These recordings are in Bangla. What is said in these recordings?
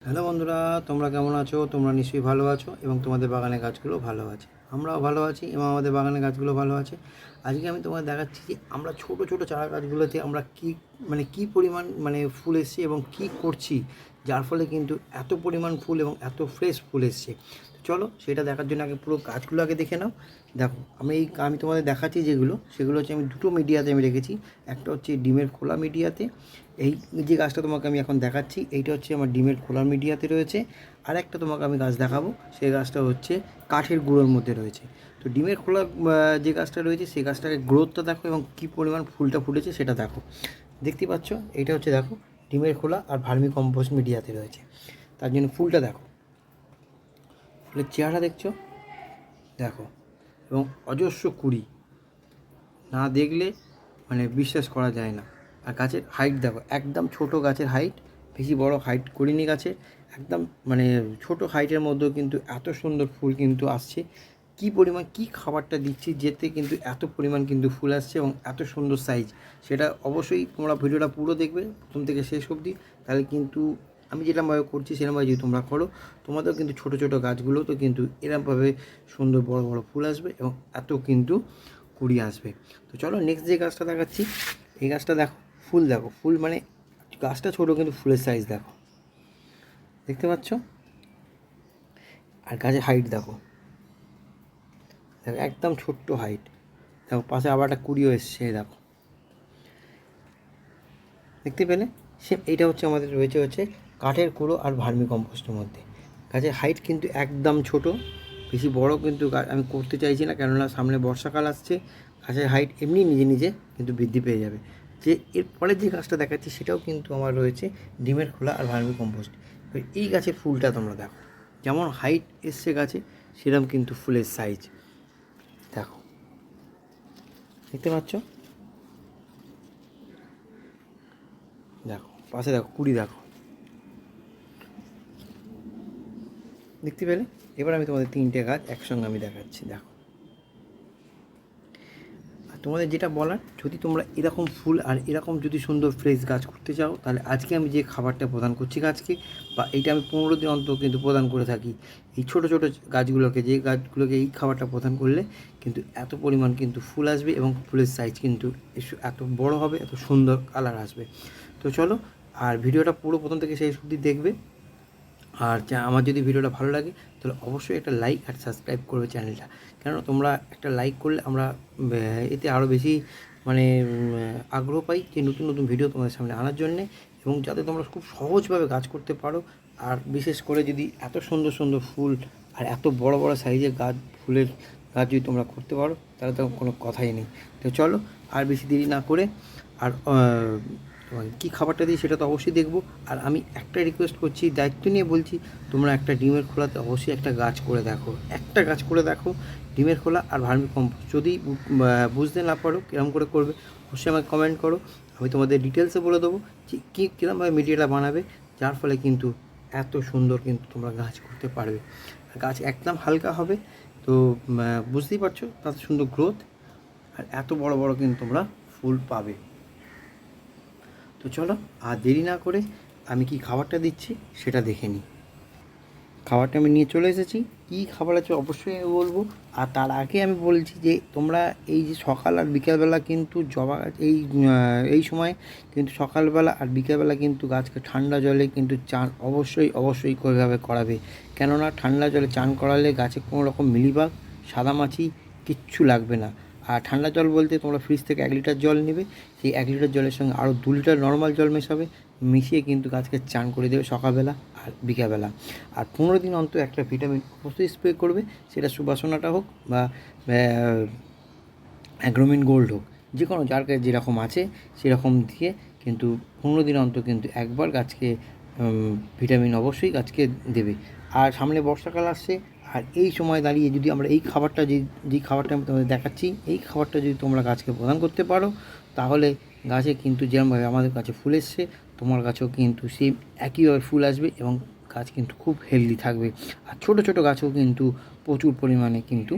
হ্যালো বন্ধুরা, তোমরা কেমন আছো? তোমরা নিশ্চয়ই ভালো আছো এবং তোমাদের বাগানের গাছগুলো ভালো আছে। আমরাও ভালো আছি এবং আমাদের বাগানের গাছগুলো ভালো আছে। আজকে আমি তোমাদের দেখাচ্ছি যে আমরা ছোট ছোট চারা গাছগুলোতে আমরা কী পরিমাণ ফুল এসছে এবং কী করছি, যার ফলে কিন্তু এত পরিমাণ ফুল এবং এত ফ্রেশ ফুল এসছে। তো চলো সেটা দেখার জন্য আগে পুরো গাছগুলো আগে দেখে নাও। দেখো, আমি তোমাদের দেখাচ্ছি সেগুলো হচ্ছে আমি দুটো মিডিয়াতে আমি রেখেছি। একটা হচ্ছে ডিমের খোলা মিডিয়াতে, এই যে গাছটা তোমাকে আমি এখন দেখাচ্ছি এইটা হচ্ছে আমার ডিমের খোলা মিডিয়াতে রয়েছে। আর একটা তোমাকে আমি গাছ দেখাবো, সেই গাছটা হচ্ছে কাঠের গুঁড়োর মধ্যে রয়েছে। তো ডিমের খোলা যে গাছটা রয়েছে সেই গাছটাকে গ্রোথটা দেখো এবং কী পরিমাণ ফুলটা ফুটেছে সেটা দেখো। দেখতে পাচ্ছ, এইটা হচ্ছে দেখো ডিমের খোলা আর ভার্মি কম্পোস্ট মিডিয়াতে রয়েছে। তার জন্য ফুলটা দেখো, ফুলের চেহারা দেখছো, দেখো, এবং অজস্র কুড়ি, না দেখলে বিশ্বাস করা যায় না। আর গাছের হাইট দেখো, একদম ছোট গাছের হাইট, বেশি বড় হাইট করিনি গাছে, একদম ছোট হাইটের মধ্যেও কিন্তু এত সুন্দর ফুল কিন্তু আসছে। কী পরিমাণ কী খাবারটা দিচ্ছি যেতে কিন্তু এত পরিমাণ কিন্তু ফুল আসছে এবং এত সুন্দর সাইজ, সেটা অবশ্যই তোমরা ভিডিওটা পুরো দেখবে প্রথম থেকে শেষ অবধি। তাহলে কিন্তু আমি যেরকমভাবে করছি সেরকমভাবে যদি তোমরা করো, তোমাদেরও কিন্তু ছোটো ছোটো গাছগুলোতেও কিন্তু এরকমভাবে সুন্দর বড় বড় ফুল আসবে এবং এত কিন্তু কুড়ি আসবে। তো চলো নেক্সট যে গাছটা দেখাচ্ছি, এই গাছটা দেখো, ফুল দেখো, ফুল গাছটা ছোটো কিন্তু ফুলের সাইজ দেখো, দেখতে পাচ্ছ। আর গাছের হাইট দেখো, দেখো একদম ছোট্ট হাইট। দেখো পাশে আবার একটা কুড়িও এসছে, দেখো, দেখতে পেলে। এইটা হচ্ছে আমাদের হচ্ছে কাঠের কুড়ো আর ভার্মি কম্পোস্টের মধ্যে। গাছের হাইট কিন্তু একদম ছোট, বেশি বড় কিন্তু আমি করতে চাইছি না, কেননা সামনে বর্ষাকাল আসছে। গাছের হাইট এমনি নিজে নিজে কিন্তু বৃদ্ধি পেয়ে যাবে। যে এরপরের যে গাছটা দেখাচ্ছি সেটাও কিন্তু আমার রয়েছে ডিমের খোলা আর ভার্মি কম্পোস্ট। এই গাছের ফুলটা তোমরা দেখো, যেমন হাইট এসছে গাছে সেরকম কিন্তু ফুলের সাইজ দেখো, দেখতে পাচ্ছ। দেখো পাশে দেখো কুড়ি দেখো, দেখতে পেলে। এবার আমি তোমাদের তিনটে গাছ একসঙ্গে আমি দেখাচ্ছি, দেখো। আর তোমাদের যেটা বলার, যদি তোমরা এরকম ফুল আর এরকম যদি সুন্দর ফ্রেশ গাছ করতে চাও, তাহলে আজকে আমি যে খাবারটা প্রদান করছি গাছকে, বা এইটা আমি 15 দিন অন্তর কিন্তু প্রদান করে থাকি এই ছোটো ছোটো গাছগুলোকে, যে গাছগুলোকে এই খাবারটা প্রদান করলে কিন্তু এত পরিমাণ কিন্তু ফুল আসবে এবং ফুলের সাইজ কিন্তু এত বড় হবে, এত সুন্দর কালার আসবে। তো চলো, আর ভিডিওটা পুরো প্রথম থেকে শেষ অবধি দেখবে। আর আমার যদি ভিডিওটা ভালো লাগে তাহলে অবশ্যই একটা লাইক আর সাবস্ক্রাইব করবে চ্যানেলটা, কেননা তোমরা একটা লাইক করলে আমরা এতে আরও বেশি আগ্রহ পাই যে নতুন নতুন ভিডিও তোমাদের সামনে আনার জন্যে, এবং যাতে তোমরা খুব সহজভাবে কাজ করতে পারো। আর বিশেষ করে যদি এত সুন্দর সুন্দর ফুল আর এত বড় বড় সাইজের ফুলের গাছ যদি তোমরা করতে পারো, তাহলে তো কোনো কথাই নেই। তো চলো, আর বেশি দেরি না করে, আর কী খাবারটা দিই সেটা তো অবশ্যই দেখবো। আর আমি একটা রিকোয়েস্ট করছি, দায়িত্ব নিয়ে বলছি, তোমরা একটা ডিমের খোলাতে অবশ্যই একটা গাছ করে দেখো, একটা গাছ করে দেখো ডিমের খোলা আর ভার্মি কম্পোস্ট। যদি বুঝতে না পারো কীরকম করে করবে, অবশ্যই আমাকে কমেন্ট করো, আমি তোমাদের ডিটেলসে বলে দেবো যে কীরকমভাবে মিডিয়াটা বানাবে, যার ফলে কিন্তু এত সুন্দর কিন্তু তোমরা গাছ করতে পারবে। গাছ একদম হালকা হবে, তো বুঝতেই পারছো তাতে সুন্দর গ্রোথ আর এত বড় বড় কিন্তু তোমরা ফুল পাবে। তো চলো, আর দেরি না করে আমি কি খাবারটা দিচ্ছি সেটা দেখে নিই। খাবারটা আমি নিয়ে চলে এসেছি, কী খাবার আছে অবশ্যই আমি বলবো। আর তার আগে আমি বলছি যে তোমরা এই যে সকাল আর বিকালবেলা কিন্তু জবা গাছ এই সময় কিন্তু সকালবেলা আর বিকালবেলা কিন্তু গাছকে ঠান্ডা জলে কিন্তু চান অবশ্যই অবশ্যই কীভাবে করাবে, কেননা ঠান্ডা জলে চান করালে গাছে কোনো রকম মিলিবাগ, সাদামাছি কিচ্ছু লাগবে না। আর ঠান্ডা জল বলতে তোমরা ফ্রিজ থেকে 1 লিটার জল নেবে, সেই 1 লিটার জলের সঙ্গে আরও 2 লিটার নর্মাল জল মেশাবে, মিশিয়ে কিন্তু গাছকে চান করে দেবে সকালবেলা আর বিকালবেলা। আর 15 দিন অন্তর একটা ভিটামিন অবশ্যই স্প্রে করবে, সেটা সুবাসনাটা হোক বা অ্যাগ্রোমিন গোল্ড হোক, যে কোনো যার কাছে যেরকম আছে সেরকম দিয়ে কিন্তু 15 দিন অন্তর কিন্তু একবার গাছকে ভিটামিন অবশ্যই গাছকে দেবে। আর সামনে বর্ষাকাল আসছে, আর এই সময় দাঁড়িয়ে যদি আমরা এই খাবারটা যেই খাবারটা আমি তোমাদের দেখাচ্ছি, এই খাবারটা যদি তোমরা গাছকে প্রদান করতে পারো, তাহলে গাছে কিন্তু যেরকমভাবে আমাদের কাছে ফুল এসছে, তোমার গাছেও কিন্তু সেই একইভাবে ফুল আসবে এবং গাছ কিন্তু খুব হেলদি থাকবে। আর ছোটো ছোটো গাছেও কিন্তু প্রচুর পরিমাণে কিন্তু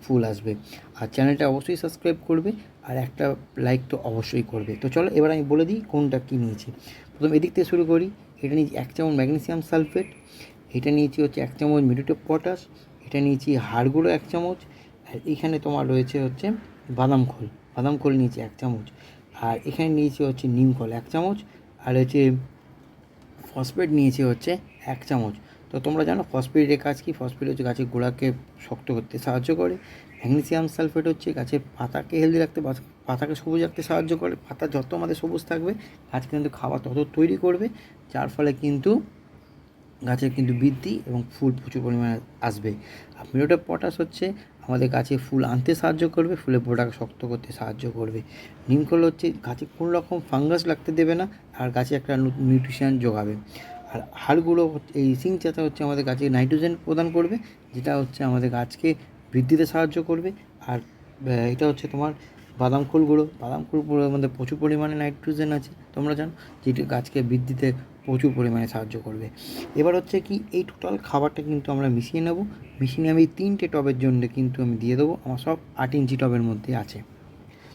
ফুল আসবে। আর চ্যানেলটা অবশ্যই সাবস্ক্রাইব করবে আর একটা লাইক তো অবশ্যই করবে। তো চলো এবার আমি বলে দিই কোনটা কী নিয়েছি। প্রথম এদিক থেকে শুরু করি। এটা নিয়েছি 1 চামচ ম্যাগনেসিয়াম সালফেট, এটা নিয়েছি হচ্ছে 1 চামচ মিউরেট অফ পটাশ, এটা নিয়েছি হাড় গুঁড়ো 1 চামচ, আর এখানে তোমার রয়েছে হচ্ছে বাদাম খোল নিয়েছি 1 চামচ, আর এখানে নিয়েছি হচ্ছে নিম খোল 1 চামচ, আর হচ্ছে ফসফেট নিয়েছি হচ্ছে 1 চামচ। তো তোমরা জানো ফসফেটের কাজ কি? ফসফেট হচ্ছে গাছের গোড়াকে শক্ত করতে সাহায্য করে। ম্যাগনেসিয়াম সালফেট হচ্ছে গাছের পাতাকে হেলদি রাখতে, পাতাকে সবুজ রাখতে সাহায্য করে। পাতা যত আমাদের সবুজ থাকবে গাছ কিন্তু খাবার তত তৈরি করবে, যার ফলে কিন্তু গাছের কিন্তু বৃদ্ধি এবং ফুল প্রচুর পরিমাণে আসবে। আর মিউরেট অফ পটাশ হচ্ছে আমাদের গাছে ফুল আনতে সাহায্য করবে, ফুলের গোড়াকে শক্ত করতে সাহায্য করবে। নিমখোল হচ্ছে গাছে কোনো রকম ফাঙ্গাস লাগতে দেবে না, আর গাছে একটা নিউট্রিশন যোগাবে। আর হাড়গুলো এই জিঙ্ক চাচা হচ্ছে আমাদের গাছে নাইট্রোজেন প্রদান করবে, যেটা হচ্ছে আমাদের গাছকে বৃদ্ধিতে সাহায্য করবে। আর এটা হচ্ছে তোমার বাদাম খোলগুলো মধ্যে প্রচুর পরিমাণে নাইট্রোজেন আছে, তোমরা জানো, যেটি গাছকে বৃদ্ধিতে প্রচুর পরিমাণে সাহায্য করবে। এবার হচ্ছে কি, এই টোটাল খাবারটা কিন্তু আমরা মিশিয়ে নেব। মিশিয়ে নিয়ে আমি 3টে টবের জন্য কিন্তু আমি দিয়ে দেবো, আমার সব 8 ইঞ্চি টবের মধ্যে আছে।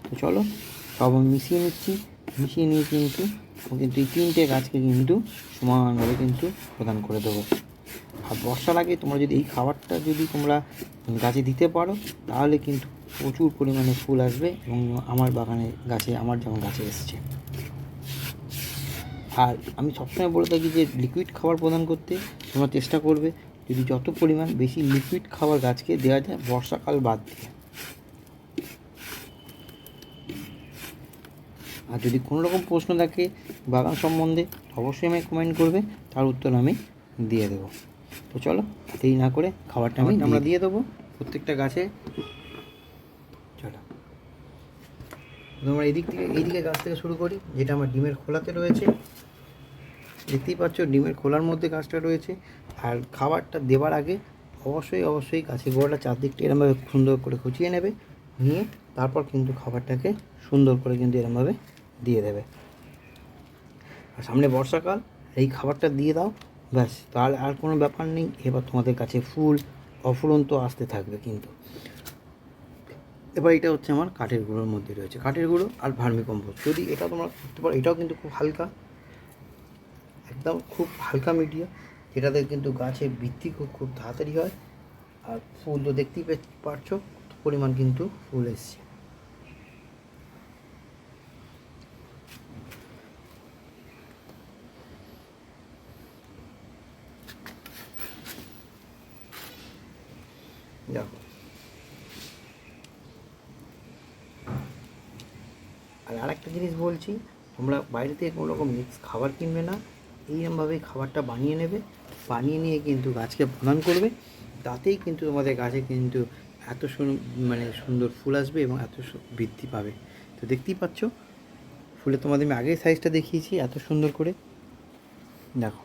তো চলো সব আমি মিশিয়ে নিচ্ছি। মিশিয়ে নিয়ে কিন্তু এই 3টে গাছকে কিন্তু সমানভাবে কিন্তু প্রদান করে দেবো। আর বর্ষার আগে তোমরা যদি এই খাবারটা যদি তোমরা গাছে দিতে পারো, তাহলে কিন্তু প্রচুর পরিমাণে ফুল আসবে, এবং আমার বাগানে গাছে, আমার যেমন গাছে এসছে। আর আমি সবসময় বলে থাকি যে লিকুইড খাবার প্রদান করতে তোমরা চেষ্টা করবে, যদি যত পরিমাণ বেশি লিকুইড খাবার গাছকে দেওয়া যায় বর্ষাকাল বাদ দিয়ে। আর যদি কোনো রকম প্রশ্ন থাকে বাগান সম্বন্ধে অবশ্যই আমায় কমেন্ট করবে, তার উত্তর আমি দিয়ে দেবো। তো চলো দেরি না করে খাবারটা আমরা দিয়ে দেবো প্রত্যেকটা গাছে। চলো আমরা এইদিকে গাছ থেকে শুরু করি, যেটা আমার ডিমের খোলাতে রয়েছে। দেখতেই পাচ্ছ ডিমের খোলার মধ্যে গাছটা রয়েছে। আর খাবারটা দেওয়ার আগে অবশ্যই গাছের গোড়াটা চারদিকটা এরমভাবে সুন্দর করে খুঁচিয়ে নেবে, নিয়ে তারপর কিন্তু খাবারটাকে সুন্দর করে কিন্তু এরমভাবে দিয়ে দেবে। আর সামনে বর্ষাকাল, এই খাবারটা দিয়ে দাও, ব্যাস, তাহলে আর কোনো ব্যাপার নেই। এবার তোমাদের কাছে ফুল অফুরন্ত আসতে থাকবে কিন্তু। এবার এটা হচ্ছে আমার কাঠের গুঁড়োর মধ্যে রয়েছে, কাঠের গুঁড়ো আর ভার্মিকম্পোস্ট। যদি এটা তোমরা করতে পারো, এটাও কিন্তু খুব হালকা, একদম খুব হালকা মিডিয়া, যেটাতে কিন্তু গাছের বৃদ্ধি খুব তাড়াতাড়ি হয়। আর ফুল তো দেখতেই পারছো কত পরিমাণ কিন্তু ফুল এসছে। দেখো, আর আরেকটা জিনিস বলছি, তোমরা বাইরে থেকে কোনো রকম মিক্স খাবার কিনবে না, এইরকমভাবে খাবারটা বানিয়ে নেবে। বানিয়ে নিয়ে কিন্তু গাছকে প্রদান করবে, তাতেই কিন্তু তোমাদের গাছে কিন্তু এত সুন্দর ফুল আসবে এবং এত বৃদ্ধি পাবে। তো দেখতেই পাচ্ছ ফুলে তোমাদের আমি আগের সাইজটা দেখিয়েছি এত সুন্দর করে। দেখো,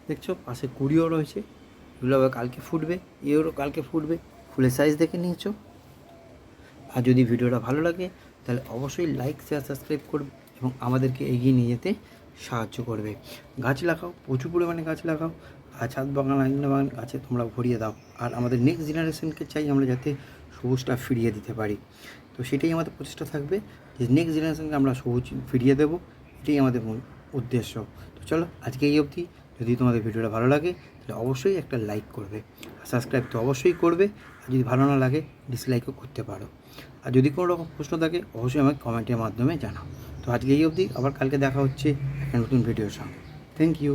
দেখছো পাশে কুড়িও রয়েছে, এগুলো আবার কালকে ফুটবে, এগুলো কালকে ফুটবে। ফুলের সাইজ দেখে নিয়েছো। আর যদি ভিডিওটা ভালো লাগে তাহলে অবশ্যই লাইক, শেয়ার, সাবস্ক্রাইব করবে এবং আমাদেরকে এগিয়ে নিয়ে যেতে সাহায্য করবে। গাছ লাগাও, প্রচুর পরিমাণে গাছ লাগাও, আর ছাদ বাগান, আঙিনা বাগান গাছে তোমরা ভরিয়ে দাও। আর আমাদের নেক্সট জেনারেশনকে চাই আমরা যাতে সবুজটা ফিরিয়ে দিতে পারি। তো সেটাই আমাদের প্রচেষ্টা থাকবে, যে নেক্সট জেনারেশনকে আমরা সবুজ ফিরিয়ে দেবো, এটাই আমাদের মূল উদ্দেশ্য। তো চলো আজকে এই অবধি। যদি তোমাদের ভিডিওটা ভালো লাগে তাহলে অবশ্যই একটা লাইক করবে, আর সাবস্ক্রাইব তো অবশ্যই করবে। আর যদি ভালো না লাগে ডিসলাইকও করতে পারো। আর যদি কোনো রকম প্রশ্ন থাকে অবশ্যই আমাকে কমেন্টের মাধ্যমে জানাও। তো আজকে এই অবধি, আবার কালকে দেখা হচ্ছে একটা নতুন ভিডিওর সঙ্গে। Thank you.